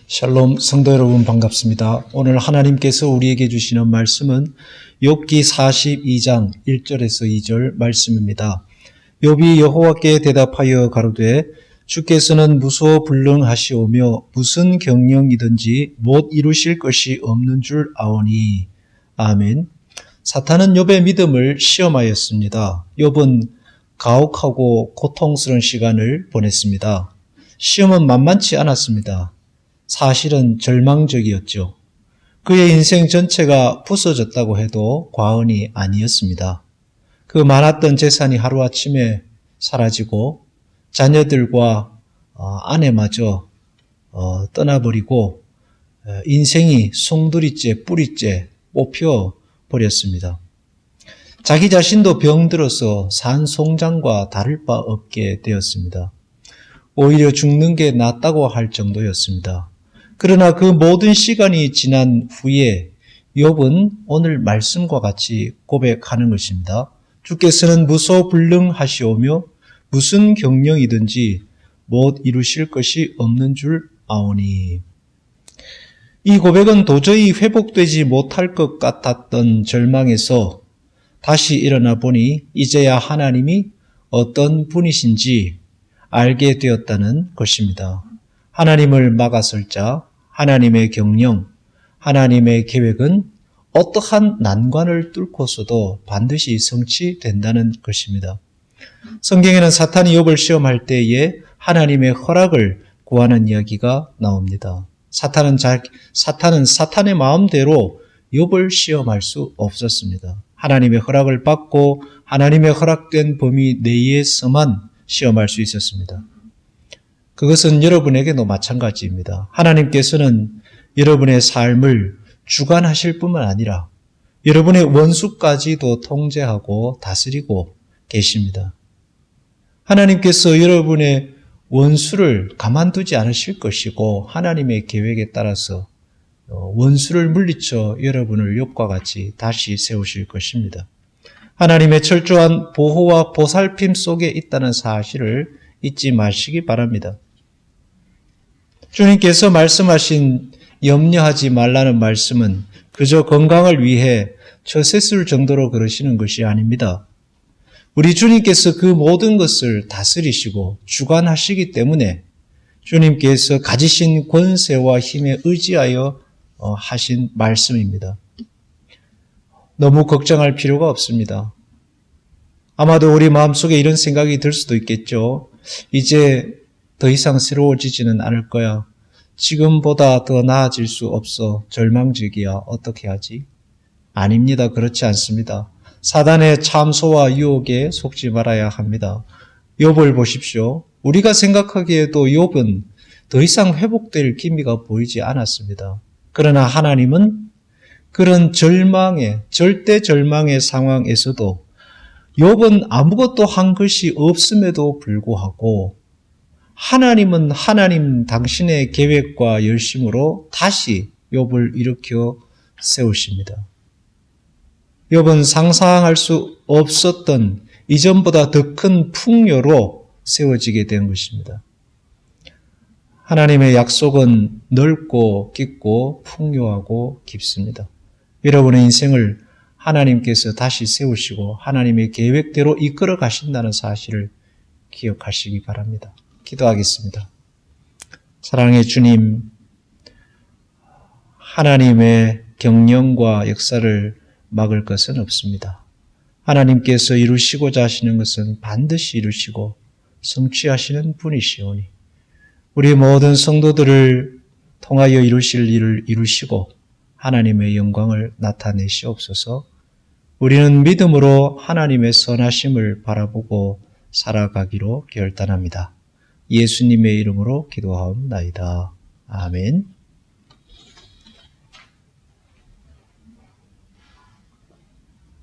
샬롬 성도 여러분 반갑습니다. 오늘 하나님께서 우리에게 주시는 말씀은 욥기 42장 1절에서 2절 말씀입니다. 욥이 여호와께 대답하여 가로되 주께서는 무소불능하시오며 무슨 경영이든지 못 이루실 것이 없는 줄 아오니. 아멘. 사탄은 욥의 믿음을 시험하였습니다. 욥은 가혹하고 고통스러운 시간을 보냈습니다. 시험은 만만치 않았습니다. 사실은 절망적이었죠. 그의 인생 전체가 부서졌다고 해도 과언이 아니었습니다. 그 많았던 재산이 하루아침에 사라지고 자녀들과 아내마저 떠나버리고 인생이 송두리째 뿌리째 뽑혀 버렸습니다. 자기 자신도 병들어서 산송장과 다를 바 없게 되었습니다. 오히려 죽는 게 낫다고 할 정도였습니다. 그러나 그 모든 시간이 지난 후에 욥은 오늘 말씀과 같이 고백하는 것입니다. 주께서는 무소불능하시오며 무슨 경영이든지 못 이루실 것이 없는 줄 아오니. 이 고백은 도저히 회복되지 못할 것 같았던 절망에서 다시 일어나 보니 이제야 하나님이 어떤 분이신지 알게 되었다는 것입니다. 하나님을 막아설 자, 하나님의 경영, 하나님의 계획은 어떠한 난관을 뚫고서도 반드시 성취된다는 것입니다. 성경에는 사탄이 욥을 시험할 때에 하나님의 허락을 구하는 이야기가 나옵니다. 사탄은 사탄의 마음대로 욥을 시험할 수 없었습니다. 하나님의 허락을 받고 하나님의 허락된 범위 내에서만 시험할 수 있었습니다. 그것은 여러분에게도 마찬가지입니다. 하나님께서는 여러분의 삶을 주관하실 뿐만 아니라 여러분의 원수까지도 통제하고 다스리고 계십니다. 하나님께서 여러분의 원수를 가만두지 않으실 것이고 하나님의 계획에 따라서 원수를 물리쳐 여러분을 욥과 같이 다시 세우실 것입니다. 하나님의 철저한 보호와 보살핌 속에 있다는 사실을 잊지 마시기 바랍니다. 주님께서 말씀하신 염려하지 말라는 말씀은 그저 건강을 위해 처세술 정도로 그러시는 것이 아닙니다. 우리 주님께서 그 모든 것을 다스리시고 주관하시기 때문에 주님께서 가지신 권세와 힘에 의지하여 하신 말씀입니다. 너무 걱정할 필요가 없습니다. 아마도 우리 마음속에 이런 생각이 들 수도 있겠죠. 이제 더 이상 새로워지지는 않을 거야. 지금보다 더 나아질 수 없어. 절망적이야. 어떻게 하지? 아닙니다. 그렇지 않습니다. 사단의 참소와 유혹에 속지 말아야 합니다. 욥을 보십시오. 우리가 생각하기에도 욥은 더 이상 회복될 기미가 보이지 않았습니다. 그러나 하나님은 그런 절대 절망의 상황에서도 욥은 아무것도 한 것이 없음에도 불구하고 하나님은 하나님 당신의 계획과 열심으로 다시 욥을 일으켜 세우십니다. 욥은 상상할 수 없었던 이전보다 더 큰 풍요로 세워지게 된 것입니다. 하나님의 약속은 넓고 깊고 풍요하고 깊습니다. 여러분의 인생을 하나님께서 다시 세우시고 하나님의 계획대로 이끌어 가신다는 사실을 기억하시기 바랍니다. 기도하겠습니다. 사랑의 주님, 하나님의 경영과 역사를 막을 것은 없습니다. 하나님께서 이루시고자 하시는 것은 반드시 이루시고 성취하시는 분이시오니 우리 모든 성도들을 통하여 이루실 일을 이루시고 하나님의 영광을 나타내시옵소서. 우리는 믿음으로 하나님의 선하심을 바라보고 살아가기로 결단합니다. 예수님의 이름으로 기도하옵나이다. 아멘.